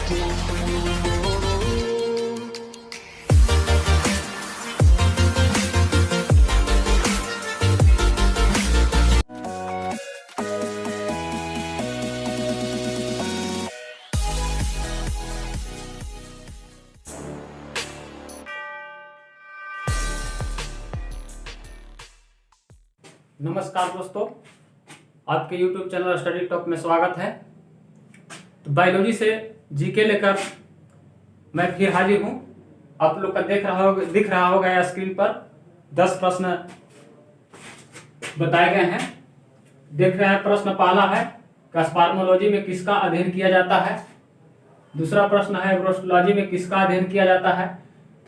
नमस्कार दोस्तों, आपके YouTube चैनल स्टडी टॉक में स्वागत है। तो बायोलॉजी से जीके लेकर मैं फिर हाजिर हूँ। आप लोग का दिख रहा होगा स्क्रीन पर 10 प्रश्न बताए गए हैं। देख रहे हैं, प्रश्न पहला है कि स्पर्मोलॉजी में किसका अध्ययन किया जाता है। दूसरा प्रश्न है एब्रोस्टोलॉजी में किसका अध्ययन किया जाता है।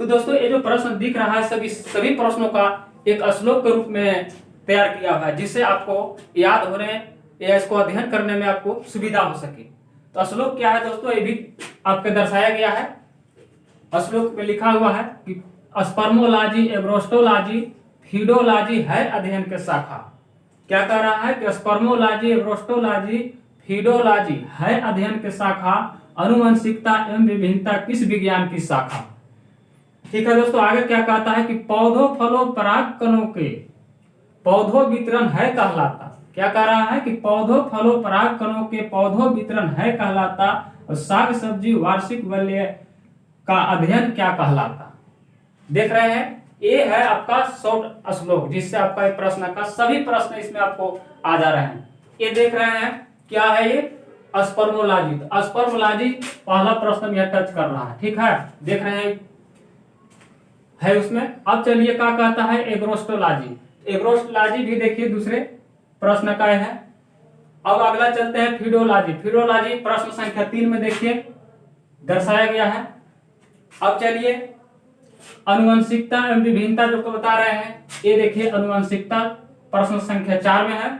तो दोस्तों, ये जो प्रश्न दिख रहा है सभी प्रश्नों का एक श्लोक के रूप में तैयार किया हुआ है, जिससे आपको याद होने या इसको अध्ययन करने में आपको सुविधा हो सके। तो श्लोक क्या है दोस्तों, ये भी आपके दर्शाया गया है। श्लोक में लिखा हुआ है कि स्पर्मोलॉजी, एब्रोस्टोलॉजी, फीडोलॉजी है अध्ययन के शाखा। क्या कह रहा है कि स्पर्मोलॉजी, एब्रोस्टोलॉजी, फीडोलॉजी है अध्ययन के शाखा। आनुवंशिकता एवं विभिन्नता किस विज्ञान की शाखा। ठीक है दोस्तों, आगे क्या कहता है कि पौधों फलों परागकणों के पौधों वितरण है कहलाता। क्या कह रहा है कि पौधों फलों परागकणों के पौधों वितरण है कहलाता। और साग सब्जी वार्षिक वलय का अध्ययन क्या कहलाता। देख रहे हैं, ये है आपका शॉर्ट श्लोक, जिससे आपका एक प्रश्न का सभी प्रश्न इसमें आपको आ जा रहे हैं। ये देख रहे हैं क्या है, ये स्पर्मोलॉजी। तो स्पर्मोलॉजी पहला प्रश्न यह टच कर रहा है। ठीक है, देख रहे हैं है उसमें। अब चलिए क्या कहता है एब्रोस्टोलॉजी। एब्रोस्टोलॉजी भी देखिए दूसरे प्रश्न का है। अब अगला चलते हैं फीडोलॉजी। फीडोलॉजी प्रश्न संख्या 3 में देखिए दर्शाया गया है। अब चलिए आनुवंशिकता एवं विभिन्नता जो बता रहे हैं, ये देखिए आनुवंशिकता प्रश्न संख्या 4 में है।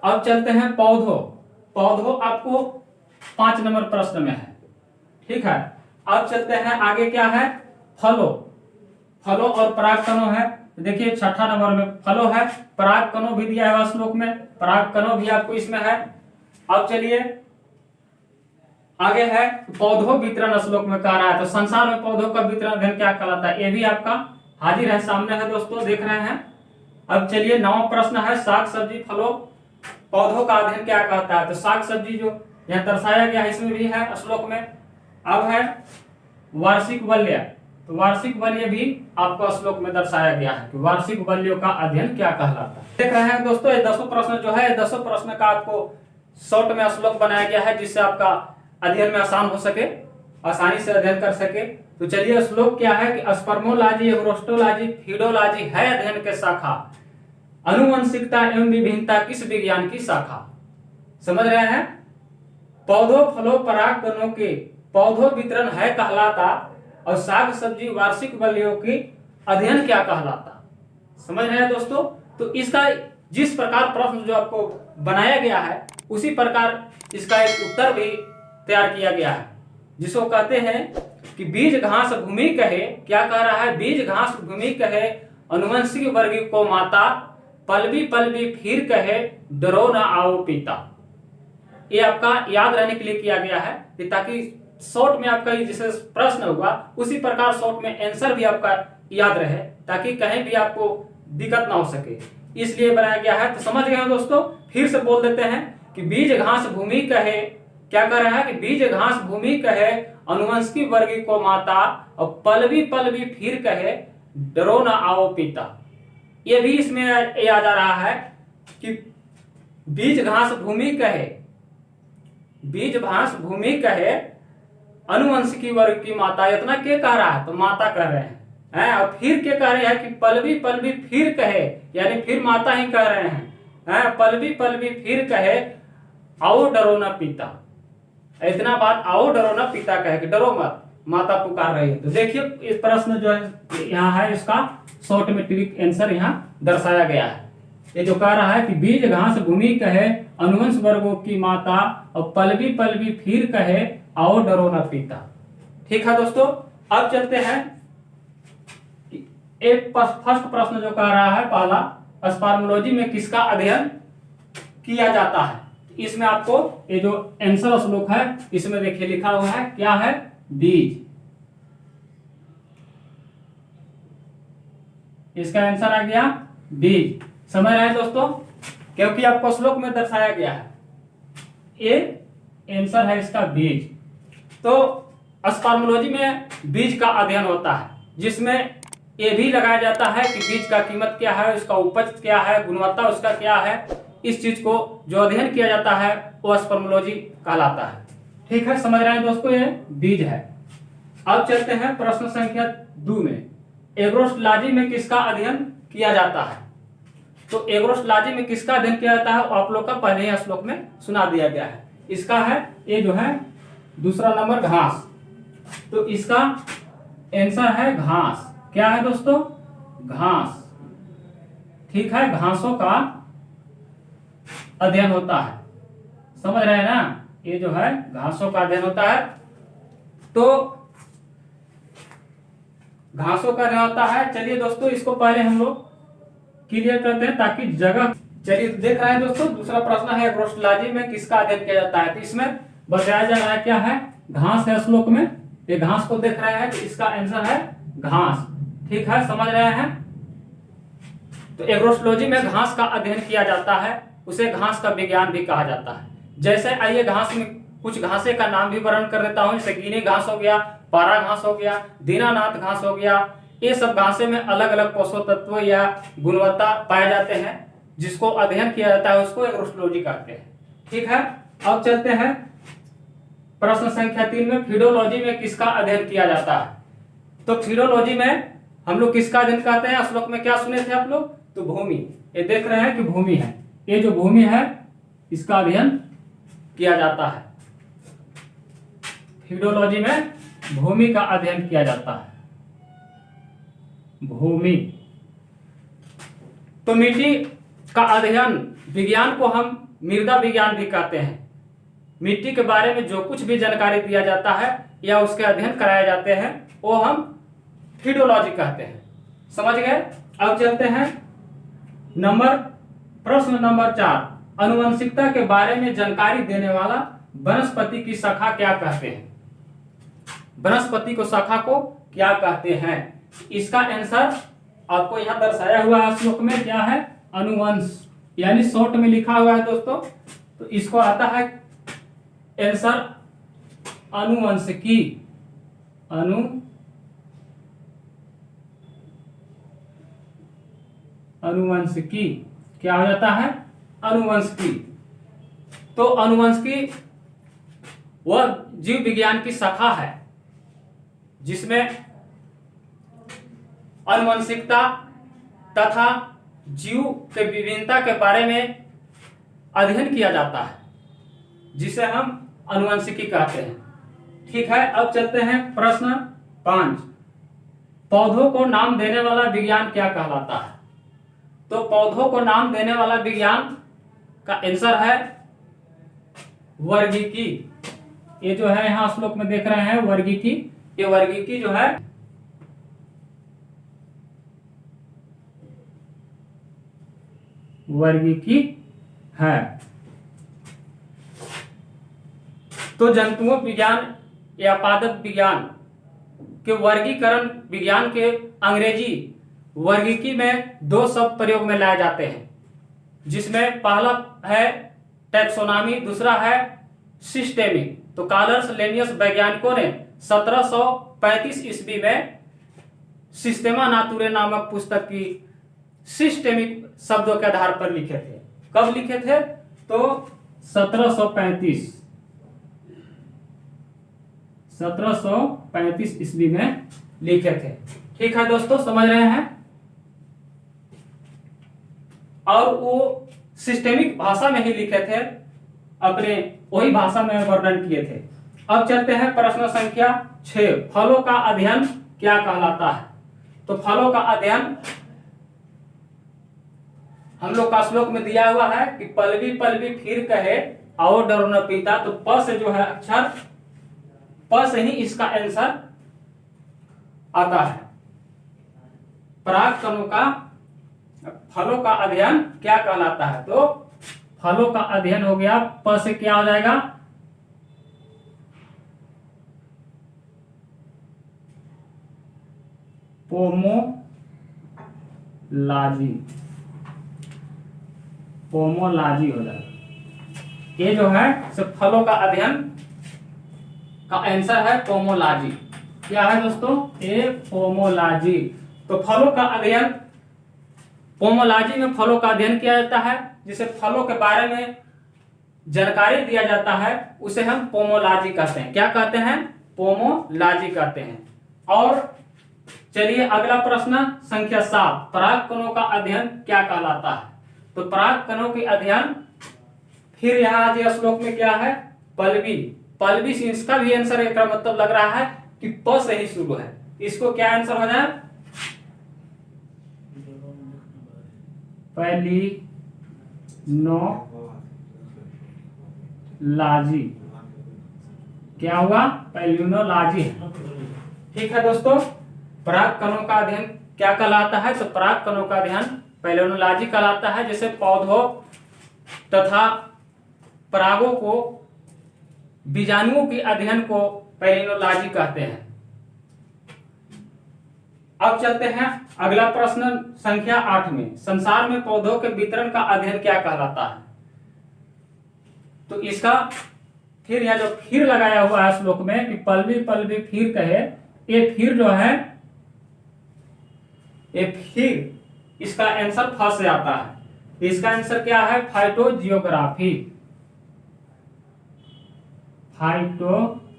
अब चलते हैं पौधों आपको 5 नंबर प्रश्न में है। ठीक है, अब चलते हैं आगे क्या है, फलों और परागकणों है। देखिए 6ठा नंबर में फलों है, परागकणों भी दिया है श्लोक में, परागकणों भी आपको इसमें है। अब चलिए आगे है पौधों वितरण श्लोक में कह रहा है। तो संसार में पौधों का वितरण अध्ययन क्या कहलाता है, ये भी आपका हाजिर है, सामने है दोस्तों, देख रहे हैं। अब चलिए 9वां प्रश्न है साग सब्जी फलों पौधों का अध्ययन क्या कहता है। तो साग सब्जी जो यहाँ दर्शाया गया है इसमें भी है श्लोक में। अब है वार्षिक वलय। तो वार्षिक वलय भी आपको श्लोक में दर्शाया गया है कि वार्षिक वलयों का अध्ययन क्या कहलाता है। देख रहे हैं दोस्तों, ये 10 प्रश्न जो है, 10 प्रश्न का आपको शॉर्ट में श्लोक बनाया गया है, जिससे आपका अध्ययन में आसान हो सके, आसानी से अध्ययन कर सके। तो चलिए श्लोक क्या है कि स्पर्मोलॉजी, एब्रोस्टोलॉजी, फीडोलॉजी है अध्ययन के शाखा। आनुवंशिकता एवं विभिन्नता किस विज्ञान की शाखा। समझ रहे हैं, पौधों फलों परागकणों के पौधों वितरण है कहलाता और साग सब्जी वार्षिक वलयों की अध्ययन क्या कहलाता। समझ रहे हैं दोस्तों। तो इसका जिस प्रकार प्रश्न जो आपको बनाया गया है, उसी प्रकार इसका एक उत्तर भी तैयार किया गया है, जिसको कहते हैं कि बीज घास भूमि कहे। क्या कह रहा है, बीज घास भूमि कहे अनुवंशिक वर्ग को माता, पलवी पलवी फिर कहे डरो न आओ पिता। ये आपका याद रहने के लिए किया गया है, ताकि शॉर्ट में आपका जैसे प्रश्न होगा उसी प्रकार शॉर्ट में आंसर भी आपका याद रहे, ताकि कहीं भी आपको दिक्कत ना हो सके, इसलिए बनाया गया है। तो समझ गए दोस्तों, फिर से बोल देते हैं कि बीज घास भूमि कहे। क्या कह रहा है कि बीज घास भूमि कहे अनुवंशिक वर्ग को माता, और पलवी पलवी फिर कहे डरो न आओ पिता। ये भी इसमें याद आ रहा है कि बीज घास भूमि कहे, बीज घास भूमि कहे अनुवंशिकी वर्ग की माता। इतना क्या कह रहा है, तो माता कह रहे हैं। और फिर क्या कह रहे हैं कि पलवी पलवी फिर कहे, यानी फिर माता ही कह रहे हैं। पलवी पलवी फिर कहे आओ डरो न पिता। इतना बात आओ डरो न पिता कहे कि डरो मत, माता पुकार रही है। तो देखिए इस प्रश्न जो है यहाँ है, इसका शॉर्ट में ट्रिक आंसर यहाँ दर्शाया गया है। ये जो कह रहा है कि बीज घास भूमि कहे अनुवंश वर्गों की माता, और पलवी पलवी फिर कहे आओ डरो न पिता। ठीक है दोस्तों, अब चलते हैं एक फर्स्ट प्रश्न जो कह रहा है पहला, स्पर्मोलॉजी में किसका अध्ययन किया जाता है। इसमें आपको ये जो आंसर श्लोक है इसमें देखिए लिखा हुआ है क्या है, बीज। इसका आंसर आ गया बीज। समझ रहे हैं दोस्तों, क्योंकि आपको श्लोक में दर्शाया गया है, ये आंसर है इसका बीज। तो स्पर्मोलॉजी में बीज का अध्ययन होता है, जिसमें ये भी लगाया जाता है कि बीज का कीमत क्या है, उसका उपज क्या है, गुणवत्ता उसका क्या है। इस चीज को जो अध्ययन किया जाता है वो स्पर्मोलॉजी कहलाता है। ठीक है, समझ रहे हैं दोस्तों, ये बीज है। अब चलते हैं प्रश्न संख्या 2 में। एग्रोस्टोलॉजी में किसका अध्ययन किया जाता है? तो एग्रोस्टोलॉजी में किसका अध्ययन किया जाता है आप लोग का पहले ही श्लोक में सुना दिया गया है। इसका है ये जो है दूसरा नंबर, घास। तो इसका आंसर है घास। क्या है दोस्तों? घास। ठीक है, घासों का अध्ययन होता है। समझ रहे हैं ना, ये जो है घासों का अध्ययन होता है। तो घासों का अध्ययन होता है। चलिए दोस्तों, इसको पहले हम लोग क्लियर करते हैं ताकि जगह। चलिए देख रहे हैं दोस्तों, दूसरा प्रश्न है एग्रोस्टोलॉजी में किसका अध्ययन किया जाता है। तो इसमें बताया जा रहा है क्या है, घास है श्लोक में। ये घास को देख रहे हैं कि इसका आंसर है घास। ठीक है, समझ रहे हैं। तो एग्रोस्टोलॉजी में घास का अध्ययन किया जाता है, उसे घास का विज्ञान भी कहा जाता है। जैसे आइए घास में कुछ घासे का नाम भी वर्णन कर देता हूं। जैसे गिनी घास हो गया, पारा घास हो गया, दीनानाथ घास हो गया। ये सब घासे में अलग अलग पोषक तत्व या गुणवत्ता पाए जाते हैं, जिसको अध्ययन किया जाता है उसको एग्रोस्टोलॉजी कहते हैं। ठीक है, अब चलते हैं प्रश्न संख्या 3 में। फीडोलॉजी में किसका अध्ययन किया जाता है? तो फीडोलॉजी में हम लोग किसका अध्ययन करते हैं? श्लोक में क्या सुने थे आप लोग? तो भूमि। ये देख रहे हैं कि भूमि है, ये जो भूमि है इसका अध्ययन किया जाता है। फीडोलॉजी में भूमि का अध्ययन किया जाता है। भूमि। तो मिट्टी का अध्ययन विज्ञान को हम मृदा विज्ञान भी कहते हैं। मिट्टी के बारे में जो कुछ भी जानकारी दिया जाता है या उसके अध्ययन कराए जाते हैं वो हम फीडोलॉजी कहते हैं। समझ गए? अब चलते हैं प्रश्न नंबर 4। अनुवंशिकता के बारे में जानकारी देने वाला वनस्पति की शाखा क्या कहते हैं? वनस्पति को शाखा को क्या कहते हैं? इसका आंसर आपको यहां दर्शाया हुआ है श्लोक में, क्या है? अनुवंश, यानी शॉर्ट में लिखा हुआ है दोस्तों। तो इसको आता है आंसर अनुवंशिकी। अनुवंशिकी क्या हो जाता है? अनुवंशिकी। तो अनुवंशिकी वह जीव विज्ञान की शाखा है जिसमें अनुवंशिकता तथा जीव के विभिन्नता के बारे में अध्ययन किया जाता है, जिसे हम अनुवंशिकी कहते हैं। ठीक है, अब चलते हैं प्रश्न 5। पौधों को नाम देने वाला विज्ञान क्या कहलाता है? तो पौधों को नाम देने वाला विज्ञान का आंसर है वर्गीकी। ये जो है यहां श्लोक में देख रहे हैं वर्गीकी। ये वर्गीकी जो है वर्गीकी है। तो जंतुओं विज्ञान या पादप विज्ञान के वर्गीकरण विज्ञान के अंग्रेजी वर्गीकी में 2 शब्द प्रयोग में लाए जाते हैं, जिसमें पहला है टैक्सोनॉमी, दूसरा है सिस्टेमिक। तो कार्लस लिनियस वैज्ञानिकों ने 1735 ईस्वी में सिस्टेमा नातुरे नामक पुस्तक की सिस्टेमिक शब्दों के आधार पर लिखे थे। कब लिखे थे? तो 1735 ईस्वी में लिखे थे। ठीक है दोस्तों, समझ रहे हैं। और वो सिस्टेमिक भाषा में ही लिखे थे, अपने वही भाषा में वर्णन किए थे। अब चलते हैं प्रश्न संख्या 6। फलों का अध्ययन क्या कहलाता है? तो फलों का अध्ययन हम लोग का श्लोक में दिया हुआ है कि पलवी पलवी फिर कहे आओ डरो न पीता। तो प से जो है अक्षर, प से ही इसका आंसर आता है। पराग कणों का फलों का अध्ययन क्या कहलाता है? तो फलों का अध्ययन हो गया, प से क्या हो जाएगा, पोमोलॉजी, पोमोलॉजी हो जाएगा। ये जो है सिर्फ फलों का अध्ययन का आंसर है पोमोलॉजी। क्या है दोस्तों, ए पोमोलॉजी। तो फलों का अध्ययन, पोमोलॉजी में फलों का अध्ययन किया जाता है, जिसे फलों के बारे में जानकारी दिया जाता है, उसे हम पोमोलॉजी कहते हैं। क्या कहते हैं, पोमोलॉजी कहते हैं। और चलिए अगला प्रश्न संख्या 7, पराग कणों का अध्ययन क्या कहलाता है। तो पराग कणों के अध्ययन, फिर यहाँ जी श्लोक में क्या है, पल्लवी, पल्लवी से इसका भी आंसर एक मतलब लग रहा है कि प से ही शुरू है। इसको क्या आंसर हो जाए, पैलिनोलॉजी। क्या हुआ, पैलिनोलॉजी। ठीक है दोस्तों, पराग कणों का अध्ययन क्या कहलाता है, तो पराग कणों का अध्ययन पैलिनोलॉजी कहलाता है, जैसे पौधों तथा परागों को, बीजाणुओं के अध्ययन को पैलिनोलॉजी कहते हैं। अब चलते हैं अगला प्रश्न संख्या 8 में, संसार में पौधों के वितरण का अध्ययन क्या कहलाता है। तो इसका फिर यह जो फिर लगाया हुआ है श्लोक में कि पल्लवी पल्लवी फिर कहे, ये फिर जो है, ये फिर इसका आंसर फ से आता है। इसका आंसर क्या है, फाइटोजियोग्राफी, फाइटोजियोग्राफी,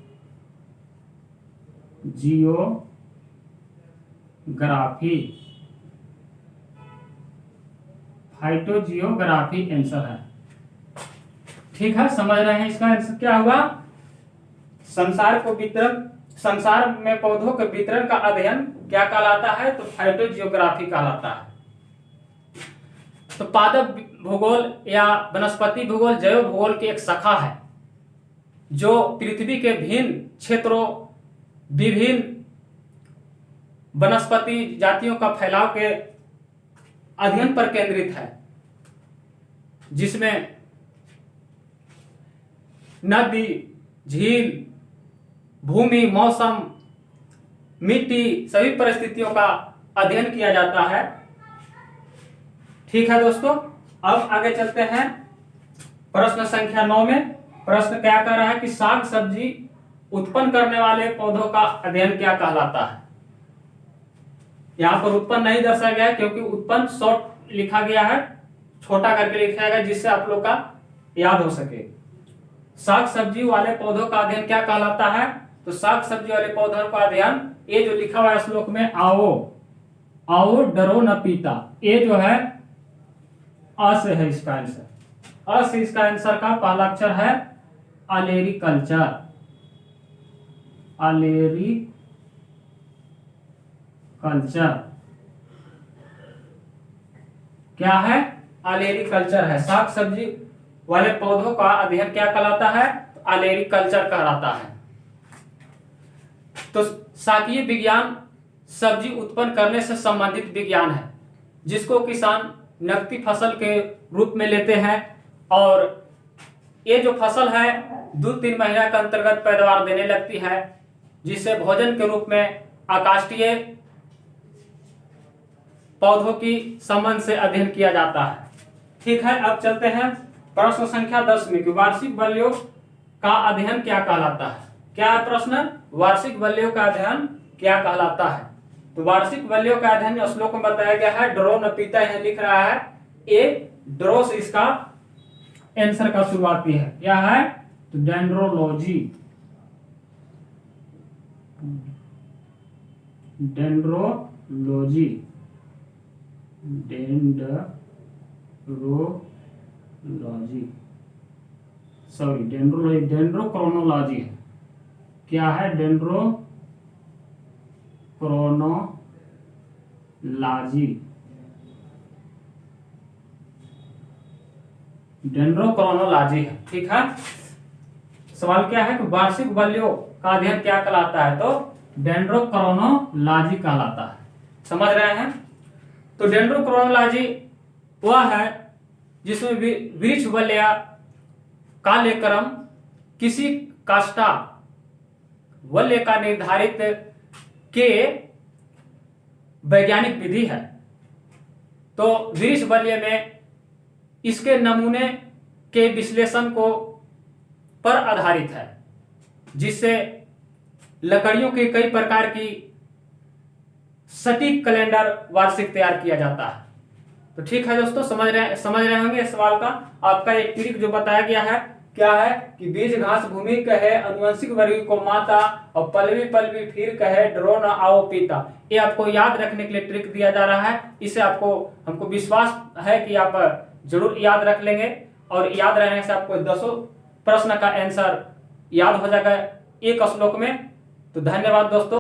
फाइटोजियोग्राफी आंसर है। ठीक है, समझ रहे हैं इसका आंसर क्या हुआ, संसार को वितरण, संसार में पौधों के वितरण का अध्ययन क्या कहलाता है, तो फाइटोजियोग्राफी कहलाता है। तो पादप भूगोल या वनस्पति भूगोल जैव भूगोल की एक शाखा है, जो पृथ्वी के भिन्न क्षेत्रों, विभिन्न वनस्पति जातियों का फैलाव के अध्ययन पर केंद्रित है, जिसमें नदी, झील, भूमि, मौसम, मिट्टी, सभी परिस्थितियों का अध्ययन किया जाता है। ठीक है दोस्तों, अब आगे चलते हैं प्रश्न संख्या 9 में। प्रश्न क्या कह रहा है कि साग सब्जी उत्पन्न करने वाले पौधों का अध्ययन क्या कहलाता है। यहां पर उत्पन्न नहीं दर्शाया गया है, क्योंकि उत्पन्न शॉर्ट लिखा गया है, छोटा करके लिखा गया, जिससे आप लोग का याद हो सके। साग सब्जी वाले पौधों का अध्ययन क्या कहलाता है, तो साग सब्जी वाले पौधों का अध्ययन, ये जो लिखा हुआ है श्लोक में, आओ आओ डरो न पीता, ये जो है अ से है इसका आंसर। अ से इसका आंसर का पहला अक्षर है अलेरिकल्चर, अलेरिकल्चर। क्या है, अलेरिकल्चर है। साग सब्जी वाले पौधों का अध्ययन क्या कहलाता है, तो अलेरिकल्चर कहलाता है। तो साकीय विज्ञान सब्जी उत्पन्न करने से संबंधित विज्ञान है, जिसको किसान नकदी फसल के रूप में लेते हैं, और ये जो फसल है 2-3 महीना के अंतर्गत पैदावार देने लगती है, जिसे भोजन के रूप में आकाशीय पौधों की संबंध से अध्ययन किया जाता है। ठीक है, अब चलते हैं प्रश्न संख्या 10 में कि वार्षिक बल्लियों का अध्ययन क्या कहलाता है। क्या है प्रश्न, वार्षिक बल्लियों का अध्ययन क्या कहलाता है। तो वार्षिक बल्लियों का अध्ययन श्लोक में बताया गया है, डरो न पीता, यह लिख रहा है, ए ड्रो से इसका आंसर का शुरुआती है। क्या है, तो dendrology, dendrology, dendrology, sorry dendrology, dendrochronology है। क्या है, डेंड्रोक्रोनोलॉजी, डेंड्रोक्रोनोलॉजी है। ठीक है, सवाल क्या है कि वार्षिक बल्लियों का अध्ययन क्या कहलाता है, तो डेंड्रोक्रोनोलॉजी कहलाता है। समझ रहे हैं। तो डेंड्रोक्रोनोलॉजी वह है जिसमें वृक्ष वलया काल्यक्रम किसी काष्ठा वल्य का निर्धारित के वैज्ञानिक विधि है। तो वृक्ष वलय में इसके नमूने के विश्लेषण को पर आधारित है, जिससे लकड़ियों के कई प्रकार की सटीक कैलेंडर वार्षिक तैयार किया जाता है। तो ठीक है दोस्तों, समझ रहे होंगे इस सवाल का। आपका एक ट्रिक जो बताया गया है क्या है कि बीज घास भूमि कहे अनुवंशिक वर्ग को माता और पलवी पलवी फिर कहे ड्रो न आओ पीता। ये आपको याद रखने के लिए ट्रिक दिया जा रहा है। इसे हमको विश्वास है कि आप जरूर याद रख लेंगे और याद रहने से आपको 10 प्रश्न का आंसर याद हो जाएगा एक श्लोक में। तो धन्यवाद दोस्तों।